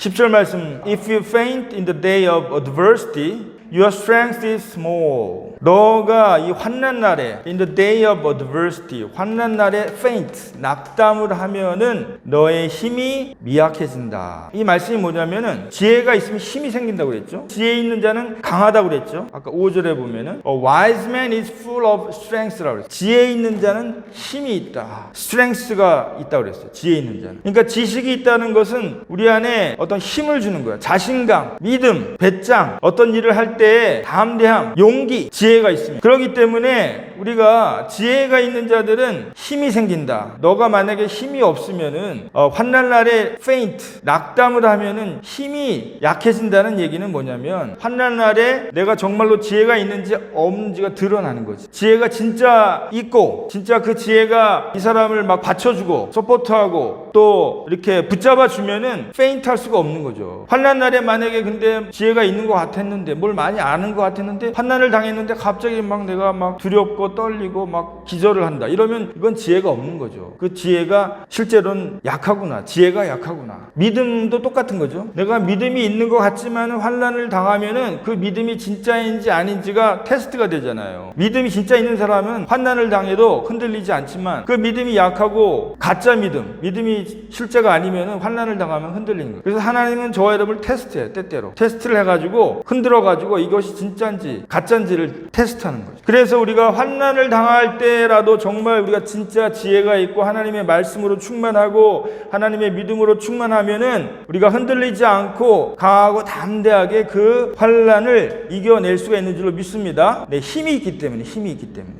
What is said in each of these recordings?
10절 말씀. If you faint in the day of adversity, your strength is small. 너가 이 환난 날에 in the day of adversity, 환난 날에 faint, 낙담을 하면은 너의 힘이 미약해진다. 이 말씀이 뭐냐면은 지혜가 있으면 힘이 생긴다고 그랬죠. 지혜 있는 자는 강하다고 그랬죠. 아까 5절에 보면은 A wise man is full of strength라고 그랬어요. 지혜 있는 자는 힘이 있다. strength가 있다고 그랬어요. 지혜 있는 자는. 그러니까 지식이 있다는 것은 우리 안에 어떤 힘을 주는 거야. 자신감, 믿음, 배짱, 어떤 일을 할 때 담대함, 용기, 지혜가 있습니다. 그렇기 때문에 우리가 지혜가 있는 자들은 힘이 생긴다. 너가 만약에 힘이 없으면은 환난 날에 faint, 낙담을 하면은 힘이 약해진다는 얘기는 뭐냐면 환난 날에 내가 정말로 지혜가 있는지 없는지가 드러나는 거지. 지혜가 진짜 있고 진짜 그 지혜가 이 사람을 막 받쳐주고 서포트하고 또 이렇게 붙잡아 주면은 faint 할 수가 없는 거죠. 환난 날에 만약에 근데 지혜가 있는 것 같았는데 뭘 많이 아는 것 같았는데 환난을 당했는데 갑자기 막 내가 막 두렵고 떨리고 막 기절을 한다. 이러면 이건 지혜가 없는 거죠. 그 지혜가 실제로는 약하구나. 지혜가 약하구나. 믿음도 똑같은 거죠. 내가 믿음이 있는 것 같지만 환난을 당하면은 그 믿음이 진짜인지 아닌지가 테스트가 되잖아요. 믿음이 진짜 있는 사람은 환난을 당해도 흔들리지 않지만 그 믿음이 약하고 가짜 믿음이 실제가 아니면은 환난을 당하면 흔들리는 거예요. 그래서 하나님은 저와 여러분을 테스트해요. 때때로 테스트를 해가지고 흔들어가지고 이것이 진짜인지 가짜인지를 테스트하는 거죠. 그래서 우리가 환난을 당할 때라도 정말 우리가 진짜 지혜가 있고 하나님의 말씀으로 충만하고 하나님의 믿음으로 충만하면은 우리가 흔들리지 않고 강하고 담대하게 그 환난을 이겨낼 수가 있는 줄로 믿습니다. 네, 힘이 있기 때문에.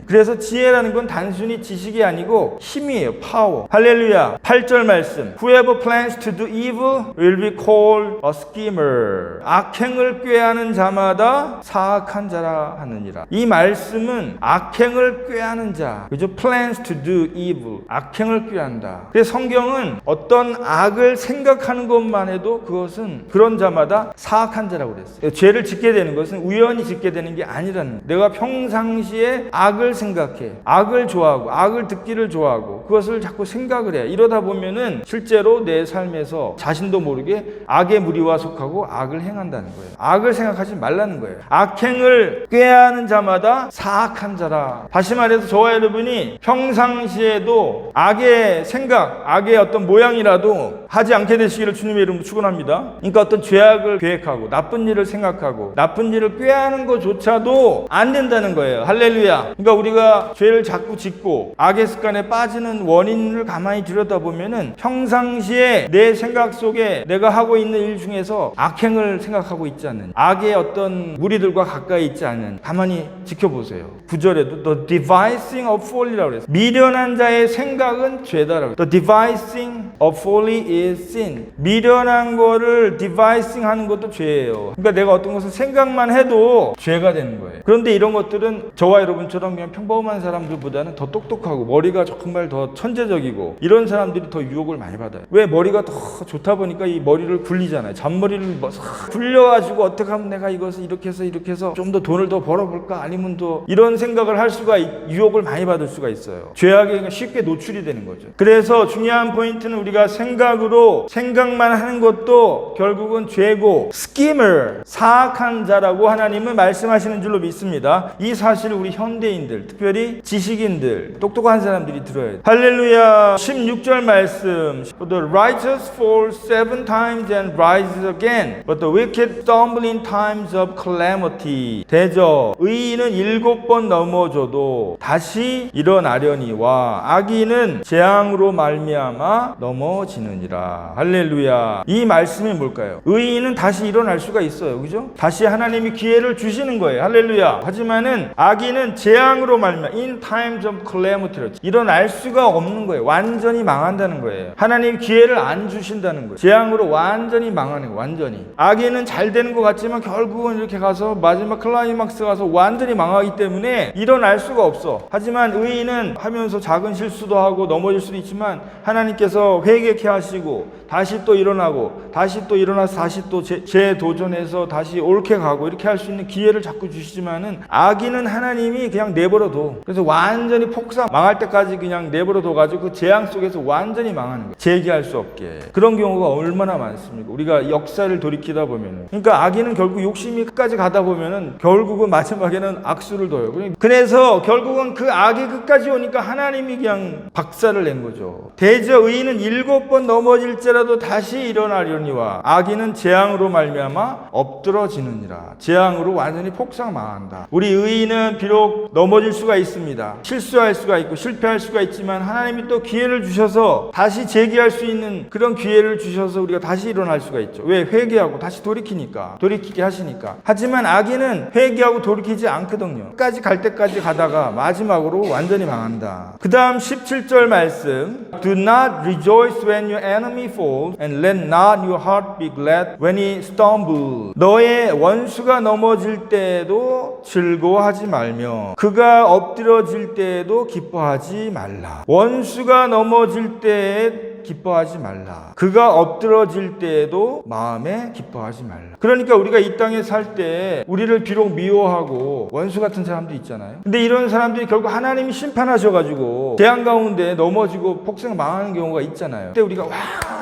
그래서 지혜라는 건 단순히 지식이 아니고 힘이에요. 파워. 할렐루야. 8절 말씀. Whoever plans to do evil will be called a schemer. 악행을 꾀하는 자마다 사악한 자라 하느니라. 이 말씀은 악행을 꾀하는 자, 그죠? plans to do evil. 악행을 꾀한다. 그래서 성경은 어떤 악을 생각하는 것만 해도 그것은 그런 자마다 사악한 자라고 그랬어요. 죄를 짓게 되는 것은 우연히 짓게 되는 게 아니라는 거예요. 내가 평상시에 악을 생각해. 악을 좋아하고 악을 듣기를 좋아하고 그것을 자꾸 생각을 해. 이러다 보면은 실제로 내 삶에서 자신도 모르게 악의 무리와 속하고 악을 행한다는 거예요. 악을 생각하지 말라는 거예요. 악행을 꾀하는 자마다 사악한 자라. 다시 말해서 저와 여러분이 평상시에도 악의 생각, 악의 어떤 모양이라도 하지 않게 되시기를 주님의 이름으로 축원합니다. 그러니까 어떤 죄악을 계획하고 나쁜 일을 생각하고 나쁜 일을 꾀하는 것조차도 안 된다는 거예요. 할렐루야. 그러니까 우리가 죄를 자꾸 짓고 악의 습관에 빠지는 원인을 가만히 들여다보면은 평상시에 내 생각 속에 내가 하고 있는 일 중에서 악행을 생각하고 있지 않는, 악의 어떤 무리들과 가까이 있지 않는, 가만히 지켜보세요. 9절에도 The devising of folly라고 그랬어요. 미련한 자의 생각은 죄다라고. The devising of folly is sin. 미련한 거를 devising 하는 것도 죄예요. 그러니까 내가 어떤 것을 생각만 해도 죄가 되는 거예요. 그런데 이런 것들은 저와 여러분처럼 그냥 평범한 사람들보다는 더 똑똑하고 머리가 정말 더 천재적이고 이런 사람들이 더 유혹을 많이 받아요. 왜? 머리가 더 좋다 보니까 이 머리를 굴리잖아요. 잔머리를 굴려가지고 어떻게 하면 내가 이것을 이렇게 해서 좀 더 돈을 더 벌어볼까? 아니면 또 이런 생각을 할 수가, 유혹을 많이 받을 수가 있어요. 죄악에 쉽게 노출이 되는 거죠. 그래서 중요한 포인트는 우리가 생각만 하는 것도 결국은 죄고, 스키머, 사악한 자라고 하나님은 말씀하시는 줄로 믿습니다. 이 사실을 우리 현대인들, 특별히 지식인들, 똑똑한 사람들이 들어야 돼요. 할렐루야. 16절 말씀. For the righteous fall 7 times and rises again, but the wicked stumble in times of calamity. 대저 의인은 7번 넘어져도 다시 일어나려니와 악인은 재앙으로 말미암아 넘어지느니라. 할렐루야. 이 말씀이 뭘까요? 의인은 다시 일어날 수가 있어요. 그죠? 다시 하나님이 기회를 주시는 거예요. 할렐루야. 하지만은 악인은 재앙으로 말미암아 in times of calamity. 일어날 수가 없는 거예요. 완전히 망한다는 거예요. 하나님 기회를 안 주신다는 거예요. 재앙으로 완전히 망하는 거예요. 완전히. 악인은 잘 되는 것 같지만 결국은 이렇게 가서 마지막 클라이막스 가서 완전히 망하기 때문에 일어날 수가 없어. 하지만 하지만 의인은 하면서 작은 실수도 하고 넘어질 수도 있지만 하나님께서 회개케 하시고 다시 또 일어나고 다시 또 일어나서 다시 또 재도전해서 다시 옳게 가고 이렇게 할 수 있는 기회를 자꾸 주시지만은 악인은 하나님이 그냥 내버려둬. 그래서 완전히 폭삭 망할 때까지 그냥 내버려둬 가지고 그 재앙 속에서 완전히 망하는 거예요. 재기할 수 없게. 그런 경우가 얼마나 많습니까? 우리가 역사를 돌이키다 보면은. 그러니까 악인은 결국 욕심이 끝까지 가다 보면은 결국은 마지막에는 악수를 둬요. 그래서 결국은 그 악이 끝까지 오니까 하나님이 그냥 박살을 낸 거죠. 대저 의인은 7번 넘어질지라도 다시 일어나려니와 악인은 재앙으로 말미암아 엎드러지느니라. 재앙으로 완전히 폭삭 망한다. 우리 의인은 비록 넘어질 수가 있습니다. 실수할 수가 있고 실패할 수가 있지만 하나님이 또 기회를 주셔서 다시 재기할 수 있는 그런 기회를 주셔서 우리가 다시 일어날 수가 있죠. 왜? 회개하고 다시 돌이키니까. 돌이키게 하시니까. 하지만 악인은 회개하고 돌이키지 않거든요. 끝까지 갈 때까지 가다가 마지막으로 완전히 망한다. 그 다음 17절 말씀. Do not rejoice when your enemy falls and let not your heart be glad when he stumbles. 너의 원수가 넘어질 때에도 즐거워하지 말며 그가 엎드러질 때에도 기뻐하지 말라. 원수가 넘어질 때에 기뻐하지 말라. 그가 엎드러질 때에도 마음에 기뻐하지 말라. 그러니까 우리가 이 땅에 살 때 우리를 비록 미워하고 원수 같은 사람도 있잖아요. 근데 이런 사람들이 결국 하나님이 심판하셔가지고 재앙 가운데 넘어지고 폭삭 망하는 경우가 있잖아요. 그때 우리가 와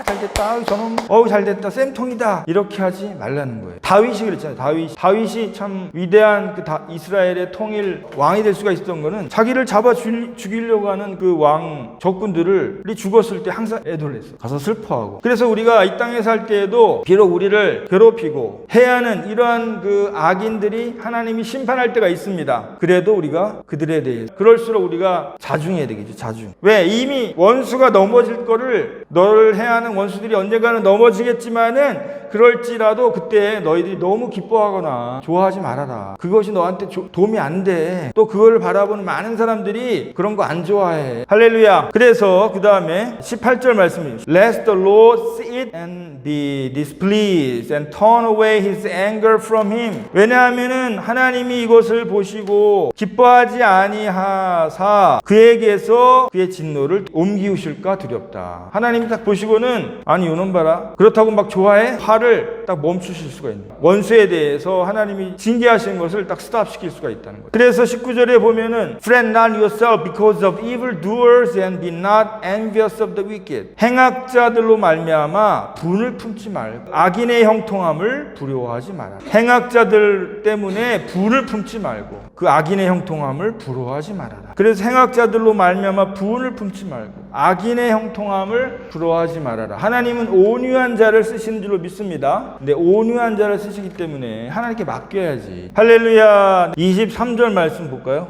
잘됐다 저놈 잘됐다 쌤통이다 이렇게 하지 말라는 거예요. 다윗이 그랬잖아요. 다윗이 참 위대한 그 이스라엘의 통일 왕이 될 수가 있었던 거는 자기를 잡아 죽이려고 하는 그 왕 적군들을 죽었을 때 항상 애돌렸어. 가서 슬퍼하고. 그래서 우리가 이 땅에 살 때에도 비록 우리를 괴롭히고 해하는 이러한 그 악인들이 하나님이 심판할 때가 있습니다. 그래도 우리가 그들에 대해서 그럴수록 우리가 자중해야 되겠죠. 자중. 왜? 이미 원수가 넘어질 거를 너를 해하는 원수들이 언젠가는 넘어지겠지만은 그럴지라도 그때 너희들이 너무 기뻐하거나 좋아하지 말아라. 그것이 너한테 도움이 안 돼. 또 그거를 바라보는 많은 사람들이 그런 거 안 좋아해. 할렐루야. 그래서 그 다음에 18절 말씀입니다. Lest the Lord see it and be displeased and turn away his anger from him. 왜냐하면은 하나님이 이것을 보시고 기뻐하지 아니하사 그에게서 그의 진노를 옮기우실까 두렵다. 하나님이 딱 보시고는 아니 이놈 봐라. 그렇다고 막 좋아해? 화를 딱 멈추실 수가 있는 거예요. 원수에 대해서 하나님이 징계하신 것을 딱 스탑시킬 수가 있다는 거예요. 그래서 19절에 보면은 Fret not yourself because of evildoers and be not envious of the wicked. 행악자들로 말미암아 분을 품지 말고 악인의 형통함을 부러워하지 마라. 행악자들 때문에 분을 품지 말고 그 악인의 형통함을 부러워하지 말아라. 그래서 행악자들로 말미암아 분을 품지 말고 악인의 형통함을 부러워하지 말아라. 하나님은 온유한 자를 쓰시는 줄로 믿습니다. 근데 온유한 자를 쓰시기 때문에 하나님께 맡겨야지. 할렐루야. 23절 말씀 볼까요?